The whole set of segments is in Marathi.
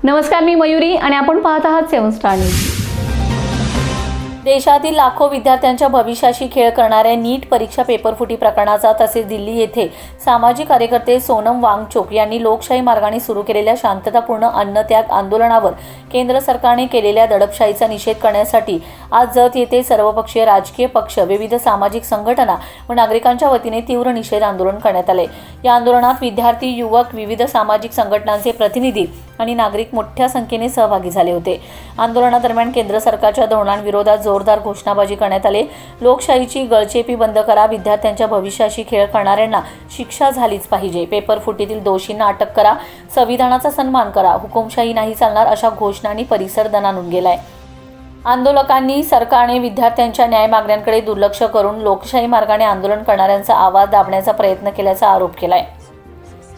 नमस्कार, मी मयुरी आणि आपण पाहत आहात 7 स्टार न्यूज। देशातील लाखो विद्यार्थ्यांच्या भविष्याशी खेळ करणाऱ्या नीट परीक्षा पेपरफुटी प्रकरणाचा तसेच दिल्ली येथे सामाजिक कार्यकर्ते सोनम वांगचुक यांनी लोकशाही मार्गाने सुरू केलेल्या शांततापूर्ण अन्नत्याग आंदोलनावर केंद्र सरकारने केलेल्या दडपशाहीचा निषेध करण्यासाठी आज जत येथे सर्वपक्षीय राजकीय पक्ष, विविध सामाजिक संघटना व नागरिकांच्या वतीने तीव्र निषेध आंदोलन करण्यात आले। या आंदोलनात विद्यार्थी, युवक, विविध सामाजिक संघटनांचे प्रतिनिधी आणि नागरिक मोठ्या संख्येने सहभागी झाले होते। आंदोलनादरम्यान केंद्र सरकारच्या धोरणांविरोधात जोरदार घोषणाबाजी करण्यात आली। लोकशाहीची गळचेपी बंद करा, विद्यार्थ्यांच्या भविष्याशी खेळ करणाऱ्यांना शिक्षा झालीच पाहिजे, पेपर फुटीतील दोषींना अटक करा, संविधानाचा सन्मान करा, हुकुमशाही नाही चालणार अशा घोषणांनी परिसर दणाणून गेलाय। आंदोलकांनी सरकारने विद्यार्थ्यांच्या न्याय मागण्यांकडे दुर्लक्ष करून लोकशाही मार्गाने आंदोलन करणाऱ्यांचा आवाज दाबण्याचा प्रयत्न केल्याचा आरोप केलाय।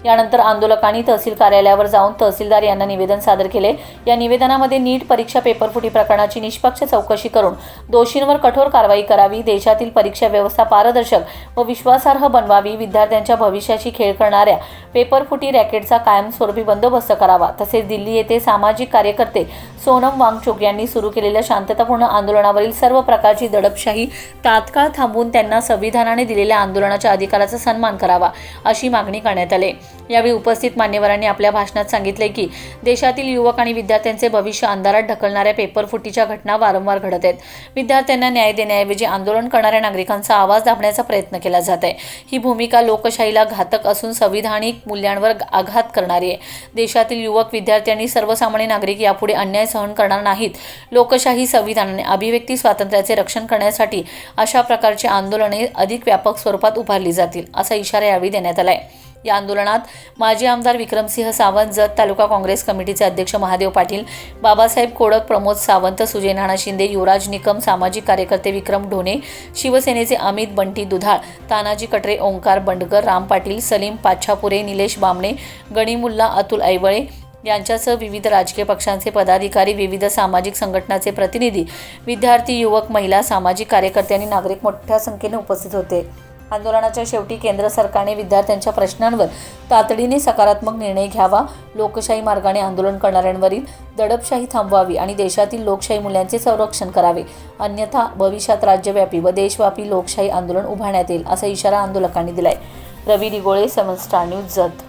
यानंतर आंदोलकांनी तहसील कार्यालयावर जाऊन तहसीलदार यांना निवेदन सादर केले। या निवेदनामध्ये नीट परीक्षा पेपरफुटी प्रकरणाची निष्पक्ष चौकशी करून दोषींवर कठोर कारवाई करावी, देशातील परीक्षा व्यवस्था पारदर्शक व विश्वासार्ह बनवावी, विद्यार्थ्यांच्या भविष्याशी खेळ करणाऱ्या पेपरफुटी रॅकेटचा कायमस्वरूपी बंदोबस्त करावा, तसेच दिल्ली येथे सामाजिक कार्यकर्ते सोनम वांगचुक यांनी सुरू केलेल्या शांततापूर्ण आंदोलनावरील सर्व प्रकारची दडपशाही तात्काळ थांबवून त्यांना संविधानाने दिलेल्या आंदोलनाच्या अधिकाराचा सन्मान करावा, अशी मागणी करण्यात आली। यावेळी उपस्थित मान्यवरांनी आपल्या भाषणात सांगितले की देशातील युवक आणि विद्यार्थ्यांचे भविष्य अंधारात ढकलणाऱ्या पेपरफुटीच्या घटना वारंवार घडत आहेत। विद्यार्थ्यांना न्याय देण्याऐवजी आंदोलन करणाऱ्या नागरिकांचा आवाज दाबण्याचा प्रयत्न केला जात आहे। ही भूमिका लोकशाहीला घातक असून संविधानिक मूल्यांवर आघात करणारी आहे। देशातील युवक, विद्यार्थी आणि सर्वसामान्य नागरिक यापुढे अन्याय सहन करणार नाहीत। लोकशाही, संविधानाने अभिव्यक्ती स्वातंत्र्याचे रक्षण करण्यासाठी अशा प्रकारची आंदोलने अधिक व्यापक स्वरूपात उभारली जातील, असा इशारा यावेळी देण्यात आलाय। या आंदोलनात माजी आमदार विक्रमसिंह सावंत, जत तालुका काँग्रेस कमिटीचे अध्यक्ष महादेव पाटील, बाबासाहेब कोडक, प्रमोद सावंत, सुजय नाना शिंदे, युवराज निकम, सामाजिक कार्यकर्ते विक्रम ढोणे, शिवसेनेचे अमित बंटी दुधाळ, तानाजी कटरे, ओंकार बंडकर, राम पाटील, सलीम पाच्छापुरे, निलेश बामणे, गणिमुल्ला, अतुल ऐवळे यांच्यासह विविध राजकीय पक्षांचे पदाधिकारी, विविध सामाजिक संघटनांचे प्रतिनिधी, विद्यार्थी, युवक, महिला, सामाजिक कार्यकर्ते आणि नागरिक मोठ्या संख्येने उपस्थित होते। आंदोलनाच्या शेवटी केंद्र सरकारने विद्यार्थ्यांच्या प्रश्नांवर तातडीने सकारात्मक निर्णय घ्यावा, लोकशाही मार्गाने आंदोलन करणाऱ्यांवरील दडपशाही थांबवावी आणि देशातील लोकशाही मूल्यांचे संरक्षण करावे, अन्यथा भविष्यात राज्यव्यापी व देशव्यापी लोकशाही आंदोलन उभारण्यात येईल, असा इशारा आंदोलकांनी दिलाय। रवी दिगोळे, 7 स्टार न्यूज, जत।